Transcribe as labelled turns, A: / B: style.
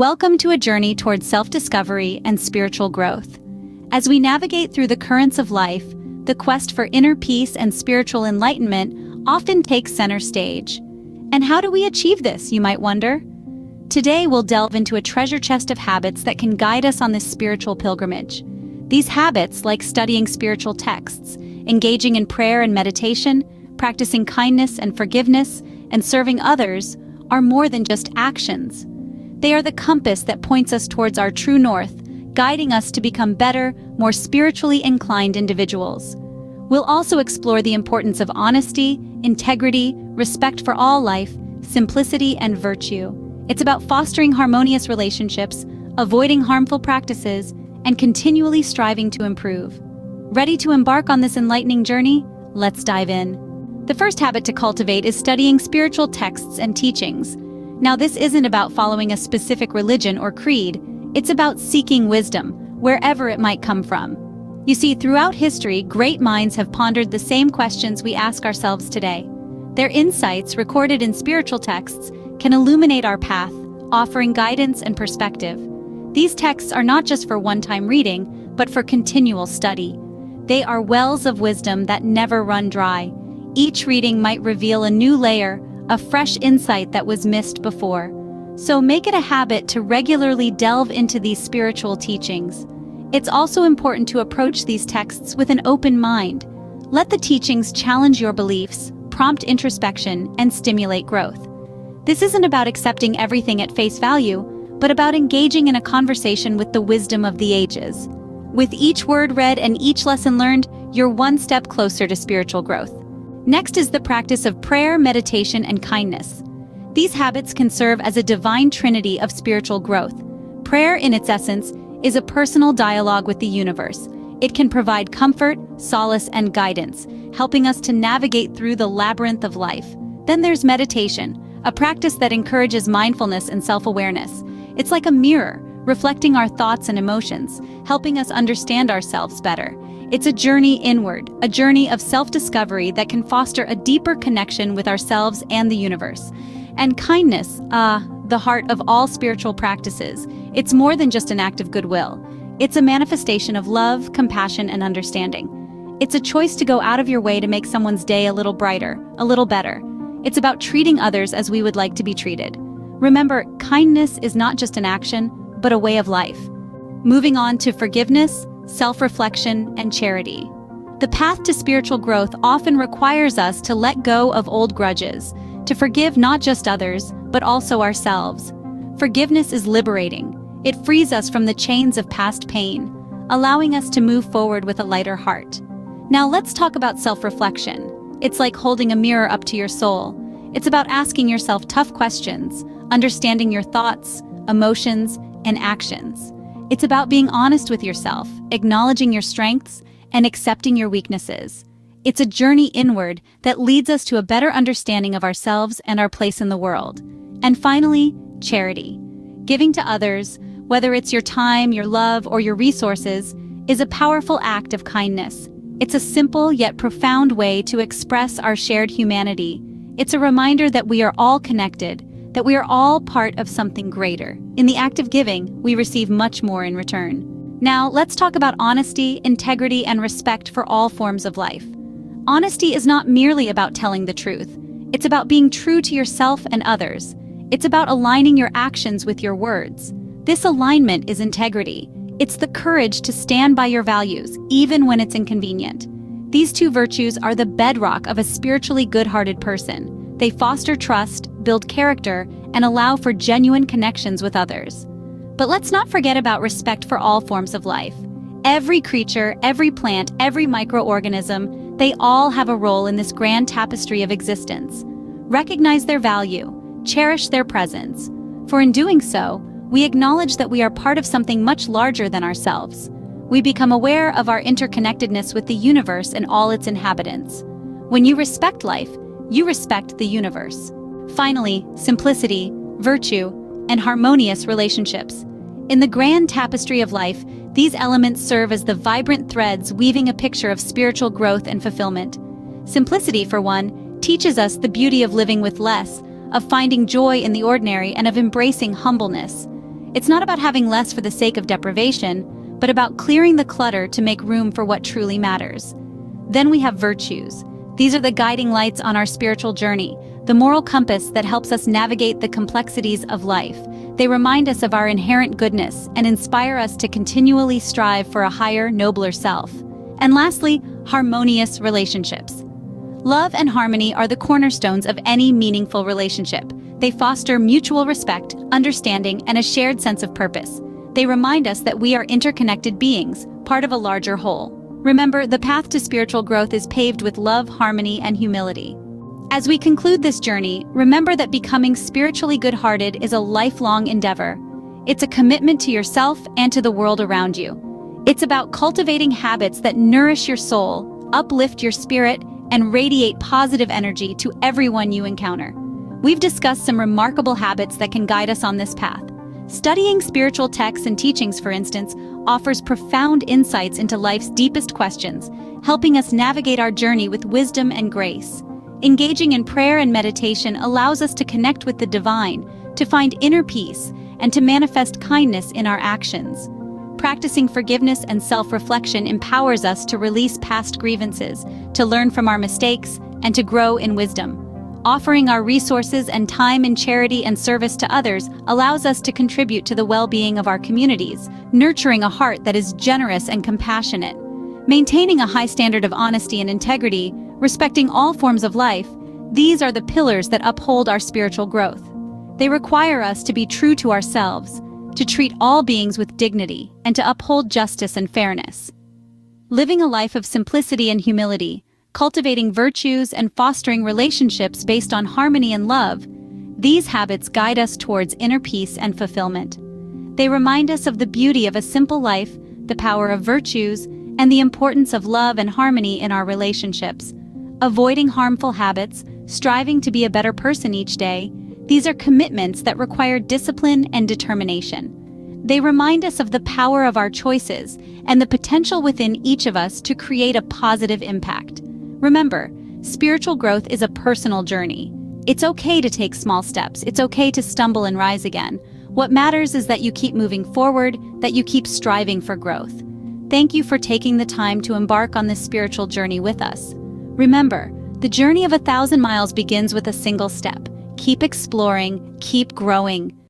A: Welcome to a journey towards self-discovery and spiritual growth. As we navigate through the currents of life, the quest for inner peace and spiritual enlightenment often takes center stage. And how do we achieve this, you might wonder? Today we'll delve into a treasure chest of habits that can guide us on this spiritual pilgrimage. These habits, like studying spiritual texts, engaging in prayer and meditation, practicing kindness and forgiveness, and serving others, are more than just actions. They are the compass that points us towards our true north, guiding us to become better, more spiritually inclined individuals. We'll also explore the importance of honesty, integrity, respect for all life, simplicity, and virtue. It's about fostering harmonious relationships, avoiding harmful practices, and continually striving to improve. Ready to embark on this enlightening journey? Let's dive in. The first habit to cultivate is studying spiritual texts and teachings. Now, this isn't about following a specific religion or creed. It's about seeking wisdom, wherever it might come from. You see, throughout history, great minds have pondered the same questions we ask ourselves today. Their insights, recorded in spiritual texts, can illuminate our path, offering guidance and perspective. These texts are not just for one-time reading, but for continual study. They are wells of wisdom that never run dry. Each reading might reveal a new layer, a fresh insight that was missed before. So make it a habit to regularly delve into these spiritual teachings. It's also important to approach these texts with an open mind. Let the teachings challenge your beliefs, prompt introspection, and stimulate growth. This isn't about accepting everything at face value, but about engaging in a conversation with the wisdom of the ages. With each word read and each lesson learned, you're one step closer to spiritual growth. Next is the practice of prayer, meditation, and kindness. These habits can serve as a divine trinity of spiritual growth. Prayer, in its essence, is a personal dialogue with the universe. It can provide comfort, solace, and guidance, helping us to navigate through the labyrinth of life. Then there's meditation, a practice that encourages mindfulness and self-awareness. It's like a mirror, reflecting our thoughts and emotions, helping us understand ourselves better. It's a journey inward, a journey of self-discovery that can foster a deeper connection with ourselves and the universe. And kindness, the heart of all spiritual practices. It's more than just an act of goodwill. It's a manifestation of love, compassion, and understanding. It's a choice to go out of your way to make someone's day a little brighter, a little better. It's about treating others as we would like to be treated. Remember, kindness is not just an action, but a way of life. Moving on to forgiveness, self-reflection, and charity. The path to spiritual growth often requires us to let go of old grudges, to forgive not just others, but also ourselves. Forgiveness is liberating. It frees us from the chains of past pain, allowing us to move forward with a lighter heart. Now let's talk about self-reflection. It's like holding a mirror up to your soul. It's about asking yourself tough questions, understanding your thoughts, emotions, and actions. It's about being honest with yourself, acknowledging your strengths, and accepting your weaknesses. It's a journey inward that leads us to a better understanding of ourselves and our place in the world. And finally, charity. Giving to others, whether it's your time, your love, or your resources, is a powerful act of kindness. It's a simple yet profound way to express our shared humanity. It's a reminder that we are all connected, that we are all part of something greater. In the act of giving, we receive much more in return. Now, let's talk about honesty, integrity, and respect for all forms of life. Honesty is not merely about telling the truth. It's about being true to yourself and others. It's about aligning your actions with your words. This alignment is integrity. It's the courage to stand by your values, even when it's inconvenient. These two virtues are the bedrock of a spiritually good-hearted person. They foster trust, build character, and allow for genuine connections with others. But let's not forget about respect for all forms of life. Every creature, every plant, every microorganism, they all have a role in this grand tapestry of existence. Recognize their value, cherish their presence. For in doing so, we acknowledge that we are part of something much larger than ourselves. We become aware of our interconnectedness with the universe and all its inhabitants. When you respect life, you respect the universe. Finally, simplicity, virtue, and harmonious relationships. In the grand tapestry of life, these elements serve as the vibrant threads weaving a picture of spiritual growth and fulfillment. Simplicity, for one, teaches us the beauty of living with less, of finding joy in the ordinary, and of embracing humbleness. It's not about having less for the sake of deprivation, but about clearing the clutter to make room for what truly matters. Then we have virtues. These are the guiding lights on our spiritual journey, the moral compass that helps us navigate the complexities of life. They remind us of our inherent goodness and inspire us to continually strive for a higher, nobler self. And lastly, harmonious relationships. Love and harmony are the cornerstones of any meaningful relationship. They foster mutual respect, understanding, and a shared sense of purpose. They remind us that we are interconnected beings, part of a larger whole. Remember, the path to spiritual growth is paved with love, harmony, and humility. As we conclude this journey, remember that becoming spiritually good-hearted is a lifelong endeavor. It's a commitment to yourself and to the world around you. It's about cultivating habits that nourish your soul, uplift your spirit, and radiate positive energy to everyone you encounter. We've discussed some remarkable habits that can guide us on this path. Studying spiritual texts and teachings, for instance, offers profound insights into life's deepest questions, helping us navigate our journey with wisdom and grace. Engaging in prayer and meditation allows us to connect with the divine, to find inner peace, and to manifest kindness in our actions. Practicing forgiveness and self-reflection empowers us to release past grievances, to learn from our mistakes, and to grow in wisdom. Offering our resources and time in charity and service to others allows us to contribute to the well-being of our communities, nurturing a heart that is generous and compassionate. Maintaining a high standard of honesty and integrity, respecting all forms of life, these are the pillars that uphold our spiritual growth. They require us to be true to ourselves, to treat all beings with dignity, and to uphold justice and fairness. Living a life of simplicity and humility, cultivating virtues and fostering relationships based on harmony and love, these habits guide us towards inner peace and fulfillment. They remind us of the beauty of a simple life, the power of virtues, and the importance of love and harmony in our relationships. Avoiding harmful habits, striving to be a better person each day, these are commitments that require discipline and determination. They remind us of the power of our choices and the potential within each of us to create a positive impact. Remember, spiritual growth is a personal journey. It's okay to take small steps. It's okay to stumble and rise again. What matters is that you keep moving forward, that you keep striving for growth. Thank you for taking the time to embark on this spiritual journey with us. Remember, the journey of 1,000 miles begins with a single step. Keep exploring, keep growing.